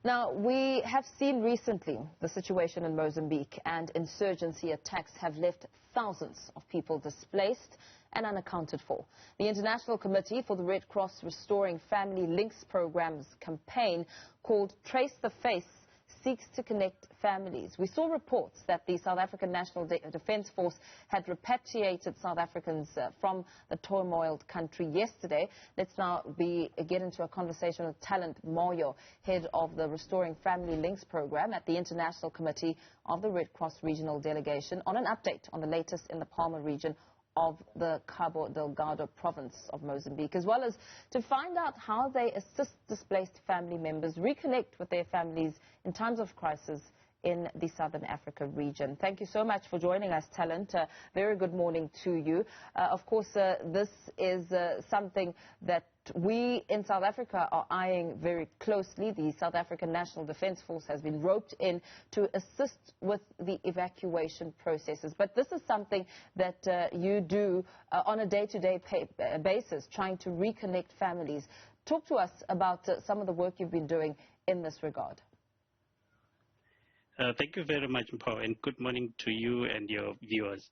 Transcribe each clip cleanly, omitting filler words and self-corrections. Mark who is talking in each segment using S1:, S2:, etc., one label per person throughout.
S1: Now, we have seen recently the situation in Mozambique, and insurgency attacks have left thousands of people displaced and unaccounted for. The International Committee for the Red Cross Restoring Family Links program's campaign, called Trace the Face, seeks to connect families. We saw reports that the South African National Defence Force had repatriated South Africans from the turmoiled country yesterday. Let's now get into a conversation with talent Moyo, head of the Restoring Family Links program at the International Committee of the Red Cross Regional Delegation, on an update on the latest in the Palma region of the Cabo Delgado province of Mozambique, as well as to find out how they assist displaced family members reconnect with their families in times of crisis in the Southern Africa region. Thank you so much for joining us, Talent. Very good morning to you. Of course, this is something that we in South Africa are eyeing very closely. The South African National Defence Force has been roped in to assist with the evacuation processes. But this is something that you do on a day-to-day basis, trying to reconnect families. Talk to us about some of the work you've been doing in this regard.
S2: Thank you very much, Mpho, and good morning to you and your viewers.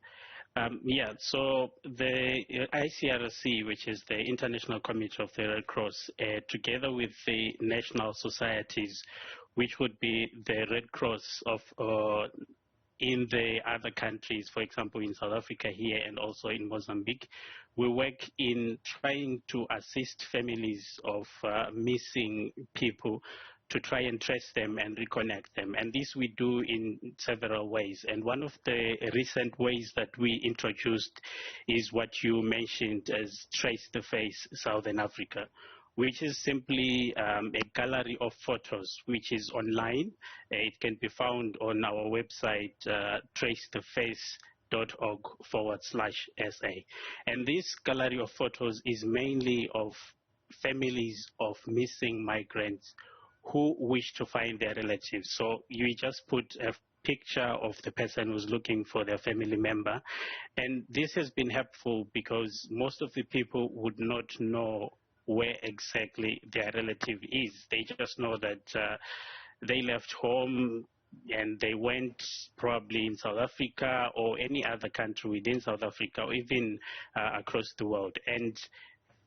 S2: So the ICRC, which is the International Committee of the Red Cross, together with the national societies, which would be the Red Cross of in the other countries, for example, in South Africa here and also in Mozambique, we work in trying to assist families of missing people to try and trace them and reconnect them. And this we do in several ways. And one of the recent ways that we introduced is what you mentioned as Trace the Face Southern Africa, which is simply a gallery of photos which is online. It can be found on our website, tracetheface.org/SA. And this gallery of photos is mainly of families of missing migrants who wish to find their relatives. So you just put a picture of the person who's looking for their family member. And this has been helpful because most of the people would not know where exactly their relative is. They just know that they left home and they went probably in South Africa or any other country within South Africa or even across the world. And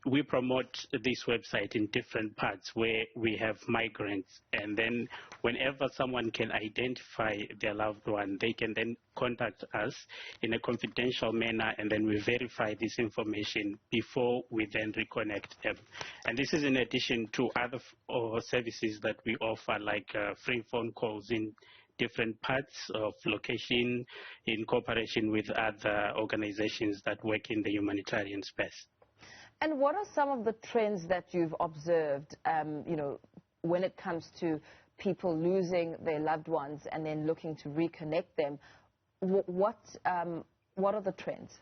S2: we promote this website in different parts where we have migrants, and then whenever someone can identify their loved one, they can then contact us in a confidential manner, and then we verify this information before we then reconnect them. And this is in addition to other services that we offer, like free phone calls in different parts of location in cooperation with other organizations that work in the humanitarian space.
S1: And what are some of the trends that you've observed, when it comes to people losing their loved ones and then looking to reconnect them? What are the trends?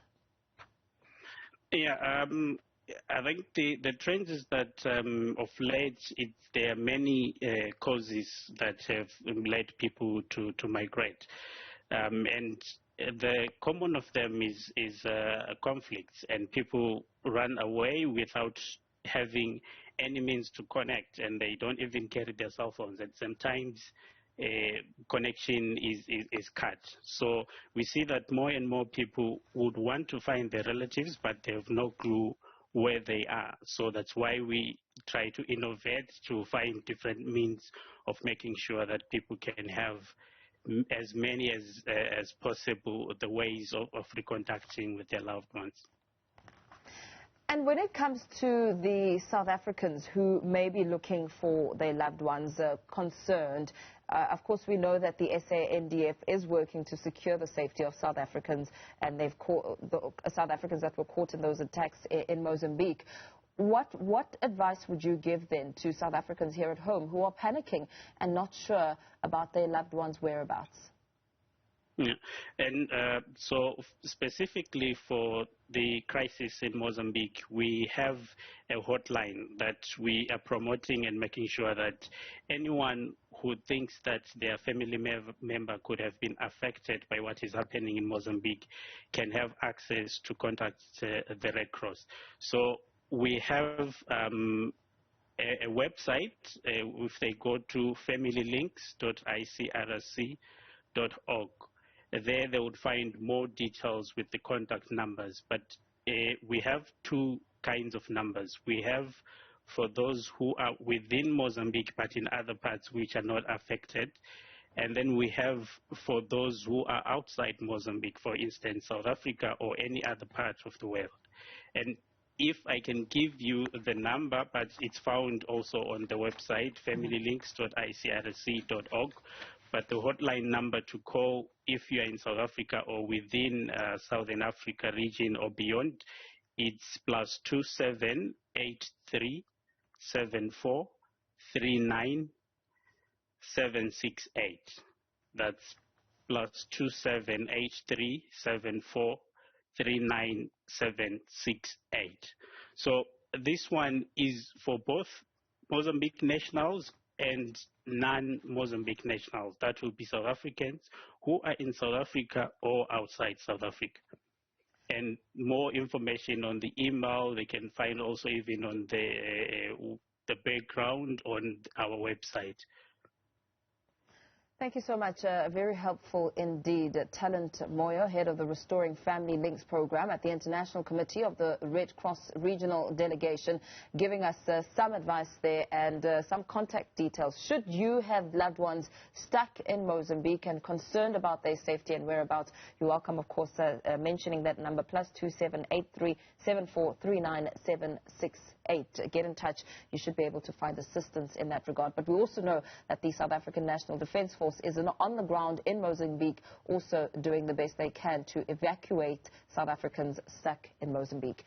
S2: Yeah, I think the trend is that of late there are many causes that have led people to migrate, and the common of them is conflicts, and people run away without having any means to connect, and they don't even carry their cell phones, and sometimes connection is cut. So we see that more and more people would want to find their relatives, but they have no clue where they are. So that's why we try to innovate to find different means of making sure that people can have as many as possible the ways of recontacting with their loved ones.
S1: And when it comes to the South Africans who may be looking for their loved ones, concerned, of course we know that the SANDF is working to secure the safety of South Africans, and they've caught the South Africans that were caught in those attacks in Mozambique. What advice would you give then to South Africans here at home who are panicking and not sure about their loved ones' whereabouts?
S2: Yeah. And so specifically for the crisis in Mozambique, we have a hotline that we are promoting and making sure that anyone who thinks that their family member could have been affected by what is happening in Mozambique can have access to contact the Red Cross. So we have a website. If they go to familylinks.icrc.org, there they would find more details with the contact numbers. But we have two kinds of numbers. We have for those who are within Mozambique but in other parts which are not affected. And then we have for those who are outside Mozambique, for instance, South Africa or any other part of the world. And if I can give you the number, but it's found also on the website, familylinks.icrc.org, but the hotline number to call if you are in South Africa or within Southern Africa region or beyond, it's +27 83 74 39 768. That's +27 83 74 39 768. So this one is for both Mozambique nationals and non-Mozambique nationals. That will be South Africans who are in South Africa or outside South Africa. And more information on the email they can find also even on the background on our website.
S1: Thank you so much. Very helpful indeed. Talent Moyo, head of the Restoring Family Links program at the International Committee of the Red Cross Regional Delegation, giving us some advice there and some contact details. Should you have loved ones stuck in Mozambique and concerned about their safety and whereabouts, you're welcome, of course, mentioning that number, +27 83 74 39 768. Get in touch. You should be able to find assistance in that regard. But we also know that the South African National Defence Force is on the ground in Mozambique, also doing the best they can to evacuate South Africans stuck in Mozambique.